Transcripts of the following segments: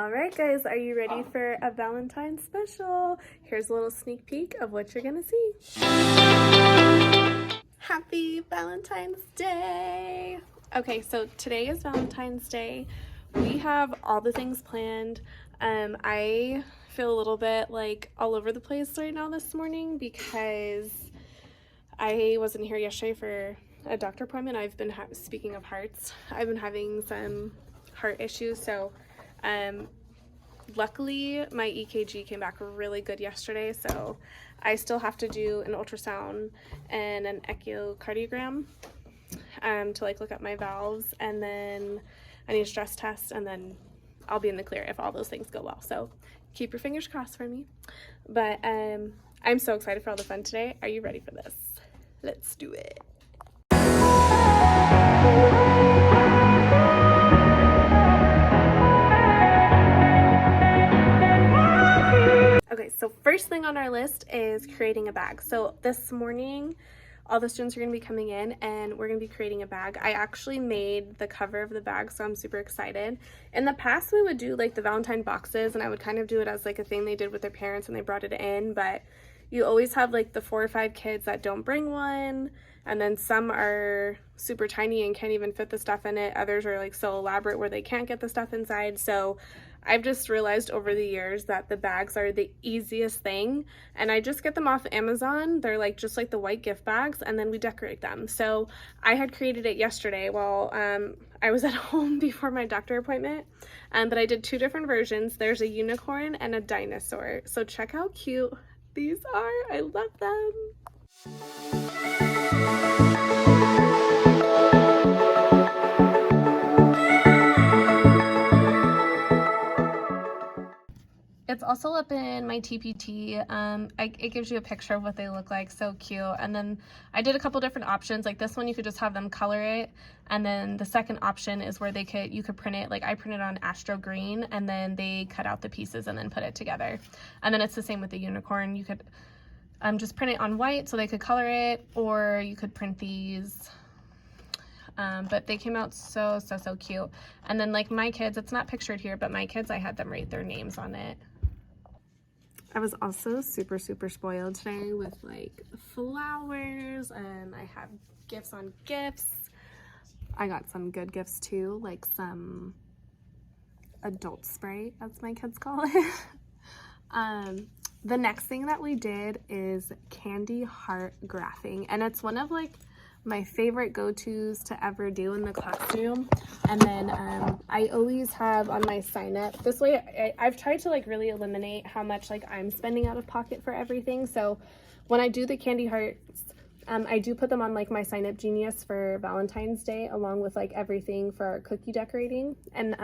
Alright guys, are you ready for a Valentine's special? Here's a little sneak peek of what you're gonna see. Happy Valentine's Day! Okay, so today is Valentine's Day. We have all the things planned. I feel a little bit like all over the place right now this morning because I wasn't here yesterday for a doctor appointment. I've been, speaking of hearts, I've been having some heart issues, so luckily my EKG came back really good yesterday, so I still have to do an ultrasound and an echocardiogram to like look at my valves, and then I need a stress test, and then I'll be in the clear if all those things go well. So keep your fingers crossed for me. But I'm so excited for all the fun today. Are you ready for this? Let's do it. Okay, so first thing on our list is creating a bag. So this morning, all the students are going to be coming in and we're going to be creating a bag. I actually made the cover of the bag, so I'm super excited. In the past, we would do like the Valentine boxes, and I would kind of do it as like a thing they did with their parents and they brought it in, but you always have like the 4 or 5 kids that don't bring one, and then some are super tiny and can't even fit the stuff in it. Others are like so elaborate where they can't get the stuff inside. So I've just realized over the years that the bags are the easiest thing, and I just get them off Amazon. They're like just like the white gift bags, and then we decorate them. So I had created it yesterday while I was at home before my doctor appointment, but I did 2 different versions. There's a unicorn and a dinosaur, so check how cute these are. I love them. It's also up in my TPT. It gives you a picture of what they look like. So cute. And then I did a couple different options. Like this one, you could just have them color it, and then the second option is where you could print it. Like I printed on Astro Green, and then they cut out the pieces and then put it together. And then it's the same with the unicorn. You could just print it on white so they could color it, or you could print these. But they came out so cute. And then like my kids, it's not pictured here, but my kids, I had them write their names on it. I was also super spoiled today with like flowers, and I have gifts on gifts. I got some good gifts too, like some adult spray, as my kids call it. The next thing that we did is candy heart graphing, and it's one of like my favorite go-tos to ever do in the classroom. And then I always have on my sign up, this way I've tried to like really eliminate how much like I'm spending out of pocket for everything. So when I do the candy hearts, I do put them on like my sign up Genius for Valentine's Day, along with like everything for our cookie decorating. And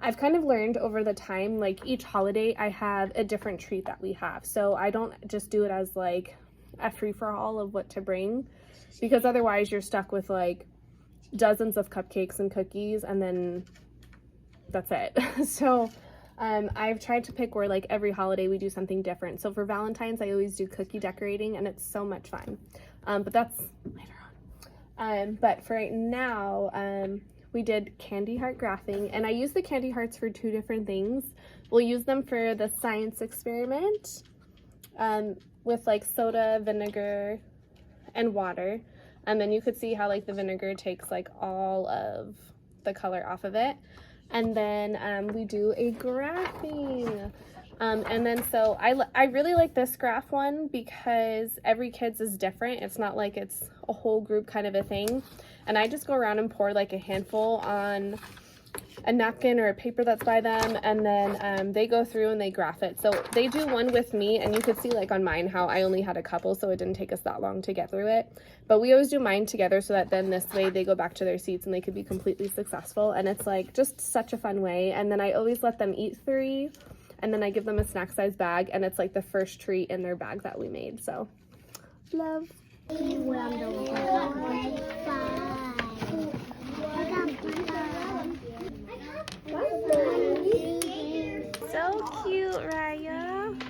I've kind of learned over the time, like each holiday I have a different treat that we have, so I don't just do it as like a free-for-all of what to bring, because otherwise you're stuck with like dozens of cupcakes and cookies, and then that's it. So I've tried to pick where like every holiday we do something different. So for Valentine's, I always do cookie decorating, and it's so much fun. But that's later on. But for right now, we did candy heart graphing, and I use the candy hearts for 2 different things. We'll use them for the science experiment with like soda, vinegar, and water, and then you could see how like the vinegar takes like all of the color off of it. And then we do a graphing, and then so I really like this graph one because every kid's is different. It's not like it's a whole group kind of a thing, and I just go around and pour like a handful on a napkin or a paper that's by them, and then they go through and they graph it. So they do one with me, and you could see like on mine how I only had a couple, so it didn't take us that long to get through it. But we always do mine together, so that then this way they go back to their seats and they could be completely successful, and it's like just such a fun way. And then I always let them eat 3, and then I give them a snack size bag, and it's like the first treat in their bag that we made. So love. So cute, Raya.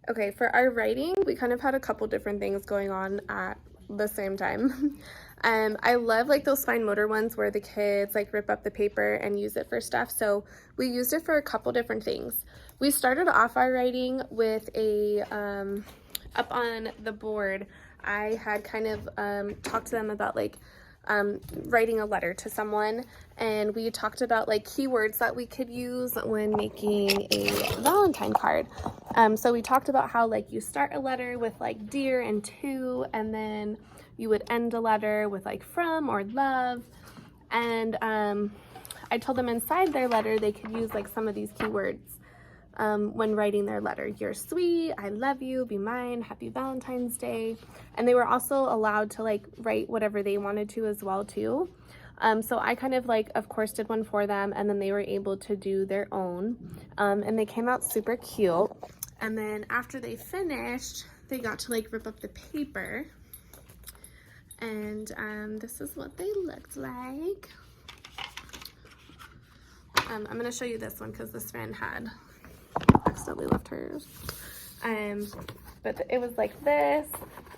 Okay, for our writing, we kind of had a couple different things going on at the same time. I love like those fine motor ones where the kids like rip up the paper and use it for stuff. So we used it for a couple different things. We started off our writing with a, up on the board, I had kind of talked to them about like writing a letter to someone, and we talked about like keywords that we could use when making a Valentine card. So we talked about how like you start a letter with like dear and to, and then you would end a letter with like from or love. And I told them inside their letter they could use like some of these keywords when writing their letter. You're sweet, I love you, be mine, happy Valentine's Day. And they were also allowed to like write whatever they wanted to as well too. So I kind of like, of course, did one for them, and then they were able to do their own. And they came out super cute. And then after they finished, they got to like rip up the paper. And this is what they looked like. I'm gonna show you this one because this friend had accidentally left hers. But it was like this,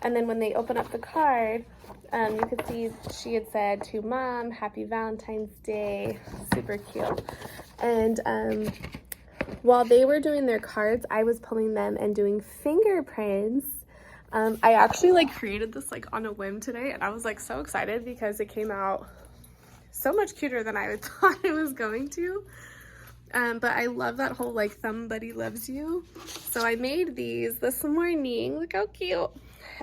and then when they open up the card, you could see she had said to Mom, happy Valentine's Day. Super cute. And while they were doing their cards, I was pulling them and doing fingerprints. I actually like created this like on a whim today, and I was like so excited because it came out so much cuter than I thought it was going to. But I love that whole like somebody loves you. So I made these this morning. Look how cute.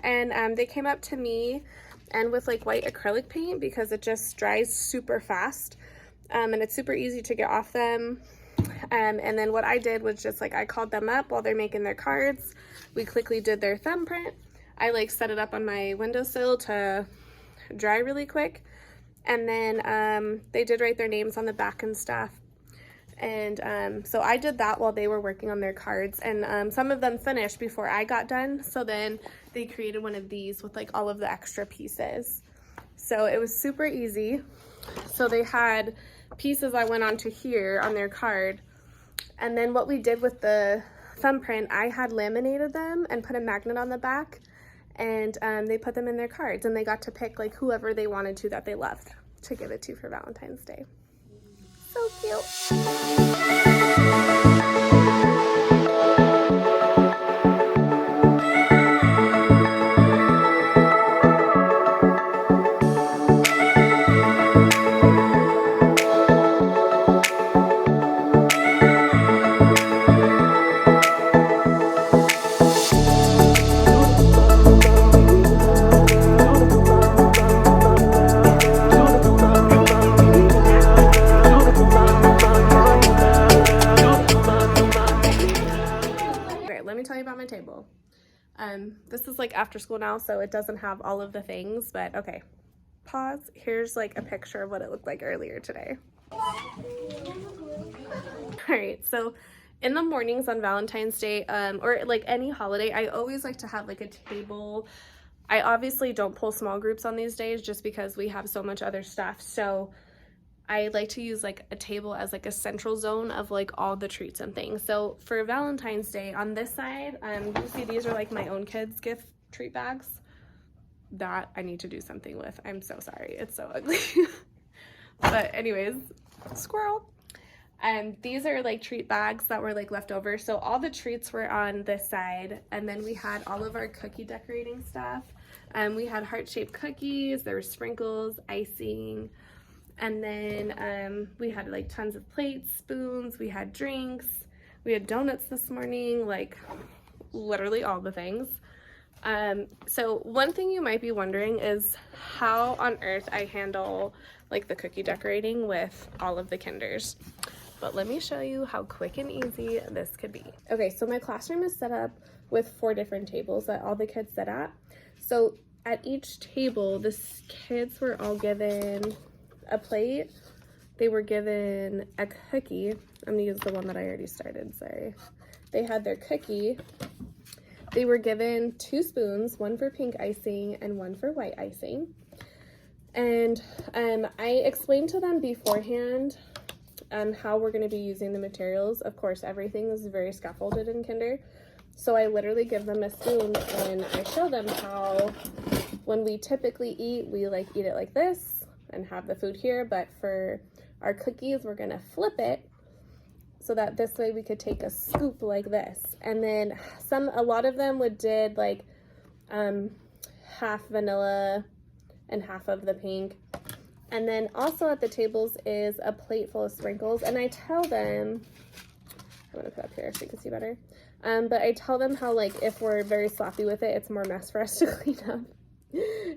And they came up to me and with like white acrylic paint because it just dries super fast. And it's super easy to get off them. And then what I did was just like I called them up while they're making their cards. We quickly did their thumbprint. I like set it up on my windowsill to dry really quick. And then they did write their names on the back and stuff. And so I did that while they were working on their cards, and some of them finished before I got done. So then they created one of these with like all of the extra pieces. So it was super easy. So they had pieces I went on to here on their card. And then what we did with the thumbprint, I had laminated them and put a magnet on the back, and they put them in their cards, and they got to pick like whoever they wanted to that they loved to give it to for Valentine's Day. So cute. This is like after school now, so it doesn't have all of the things, but okay, pause. Here's like a picture of what it looked like earlier today. All right, so in the mornings on Valentine's Day, or like any holiday, I always like to have like a table. I obviously don't pull small groups on these days just because we have so much other stuff. So I like to use like a table as like a central zone of like all the treats and things. So for Valentine's Day on this side, you see these are like my own kids' gift treat bags that I need to do something with. I'm so sorry, it's so ugly. But anyways, squirrel. And these are like treat bags that were like left over. So all the treats were on this side, and then we had all of our cookie decorating stuff. We had heart-shaped cookies, there were sprinkles, icing. And then we had like tons of plates, spoons, we had drinks, we had donuts this morning, like literally all the things. So one thing you might be wondering is how on earth I handle like the cookie decorating with all of the kinders. But let me show you how quick and easy this could be. Okay, so my classroom is set up with 4 different tables that all the kids sit at. So at each table, the kids were all given a plate, they were given a cookie. I'm gonna use the one that I already started, sorry. They had their cookie. They were given 2 spoons, one for pink icing and one for white icing. And I explained to them beforehand how we're gonna be using the materials. Of course, everything is very scaffolded in kinder. So I literally give them a spoon and I show them when we typically eat, we like eat it like this and have the food here, but for our cookies, we're gonna flip it so that this way we could take a scoop like this. And then a lot of them did like half vanilla and half of the pink. And then also at the tables is a plate full of sprinkles, and I tell them, I'm gonna put up here so you can see better. But I tell them how, like, if we're very sloppy with it, it's more mess for us to clean up.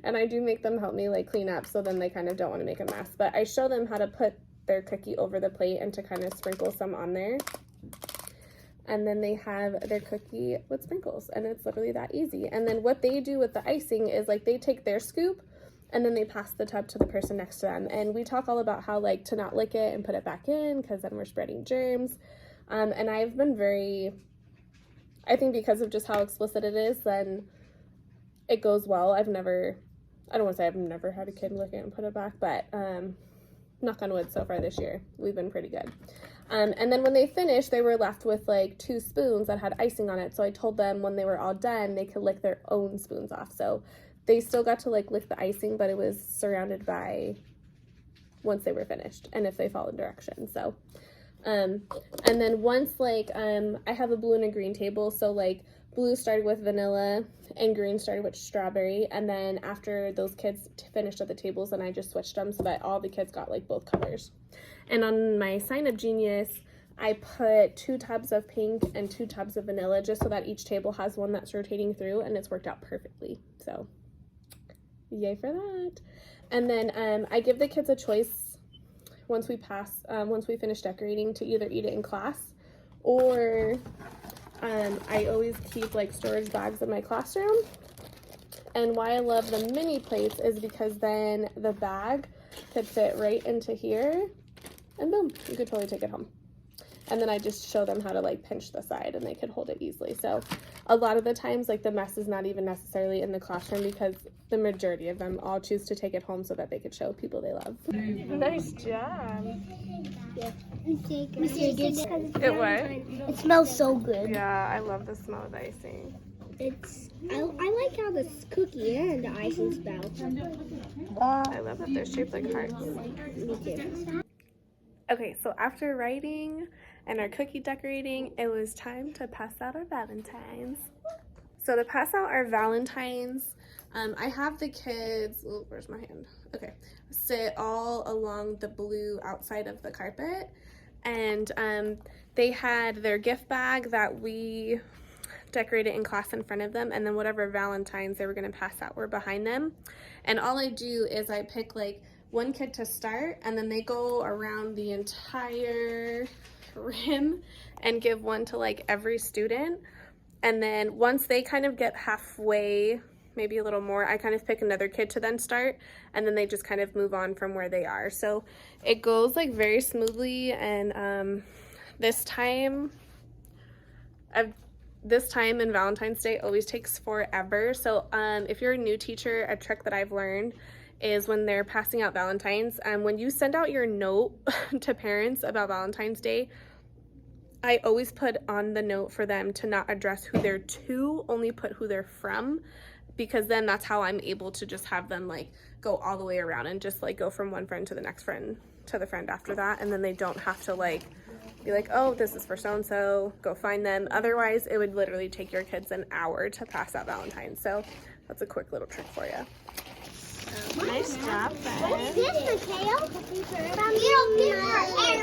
And I do make them help me like clean up, so then they kind of don't want to make a mess. But I show them how to put their cookie over the plate and to kind of sprinkle some on there. And then they have their cookie with sprinkles, and it's literally that easy. And then what they do with the icing is like they take their scoop and then they pass the tub to the person next to them. And we talk all about how like to not lick it and put it back in, because then we're spreading germs. And I've been I think because of just how explicit it is, then it goes well. I don't want to say I've never had a kid lick it and put it back, but knock on wood, so far this year, we've been pretty good. And then when they finished, they were left with like 2 spoons that had icing on it. So I told them when they were all done, they could lick their own spoons off. So they still got to like lick the icing, but it was surrounded by once they were finished and if they followed directions. So, and then once like, I have a blue and a green table. So like blue started with vanilla and green started with strawberry. And then after those kids finished at the tables, then I just switched them so that all the kids got like both colors. And on my Sign Up Genius, I put 2 tubs of pink and 2 tubs of vanilla, just so that each table has one that's rotating through, and it's worked out perfectly. So yay for that. And then I give the kids a choice once we finish decorating to either eat it in class, or I always keep like storage bags in my classroom. And why I love the mini plates is because then the bag could fit right into here, and boom, you could totally take it home. And then I just show them how to like pinch the side, and they could hold it easily. So a lot of the times, like, the mess is not even necessarily in the classroom, because the majority of them all choose to take it home so that they could show people they love. Nice job. Yeah. It what? It smells so good. Yeah, I love the smell of the icing. I like how the cookie and the icing smell. I love that they're shaped like hearts. Me too. Okay, so after writing and our cookie decorating, it was time to pass out our Valentines. So to pass out our Valentines, I have the kids, oh, where's my hand? Okay, sit all along the blue outside of the carpet. And they had their gift bag that we decorated in class in front of them, and then whatever Valentines they were gonna pass out were behind them. And all I do is I pick like one kid to start, and then they go around the entire rim and give one to like every student. And then once they kind of get halfway, maybe a little more, I kind of pick another kid to then start, and then they just kind of move on from where they are. So it goes like very smoothly. And this time in Valentine's Day always takes forever. So if you're a new teacher, a trick that I've learned is when they're passing out Valentines, when you send out your note to parents about Valentine's Day, I always put on the note for them to not address who they're to, only put who they're from, because then that's how I'm able to just have them like go all the way around and just like go from one friend to the next friend to the friend after that. And then they don't have to like be like, oh, this is for so-and-so, go find them. Otherwise, it would literally take your kids an hour to pass out Valentines. So that's a quick little trick for you. Nice job, Ben. What's this, Mateo? From your airplane.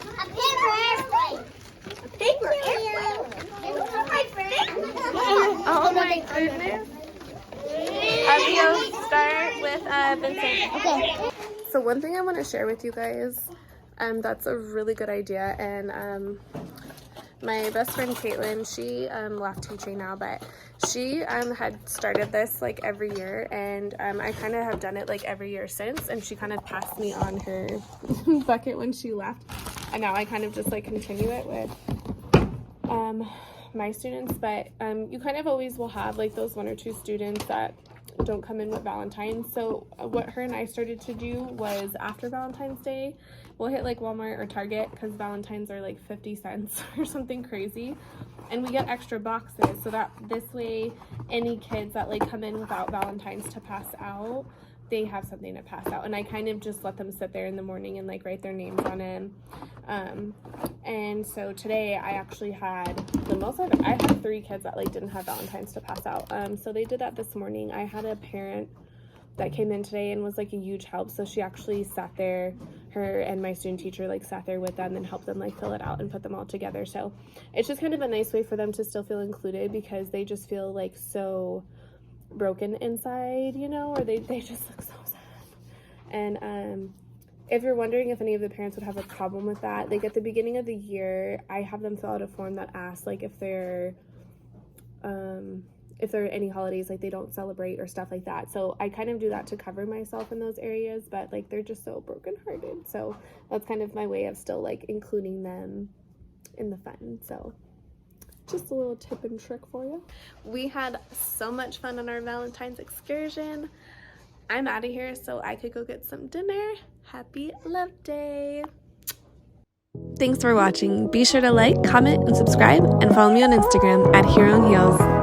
A paper airplane. A paper airplane. Oh my goodness. We'll start with Vincent. Okay. So one thing I want to share with you guys, that's a really good idea, and my best friend Caitlin, she left teaching now, but she had started this like every year, and I kind of have done it like every year since, and she kind of passed me on her bucket when she left, and now I kind of just like continue it with my students. But you kind of always will have like those 1 or 2 students that don't come in with Valentines. So what her and I started to do was after Valentine's Day, we'll hit like Walmart or Target because Valentines are like 50 cents or something crazy. And we get extra boxes so that this way any kids that like come in without Valentines to pass out, they have something to pass out. And I kind of just let them sit there in the morning and like write their names on it. And so today I actually had the most I had 3 kids that like didn't have Valentines to pass out. So they did that this morning. I had a parent that came in today and was like a huge help. So she actually sat there, her and my student teacher like sat there with them and helped them like fill it out and put them all together. So it's just kind of a nice way for them to still feel included because they just feel like so broken inside, you know, or they just look so sad. And if you're wondering if any of the parents would have a problem with that, like at the beginning of the year, I have them fill out a form that asks like if there are any holidays like they don't celebrate or stuff like that. So I kind of do that to cover myself in those areas, but like they're just so brokenhearted. So that's kind of my way of still like including them in the fun. So just a little tip and trick for you. We had so much fun on our Valentine's excursion. I'm out of here so I could go get some dinner. Happy Love Day. Thanks for watching. Be sure to like, comment, and subscribe, and follow me on Instagram at Hero on Heels.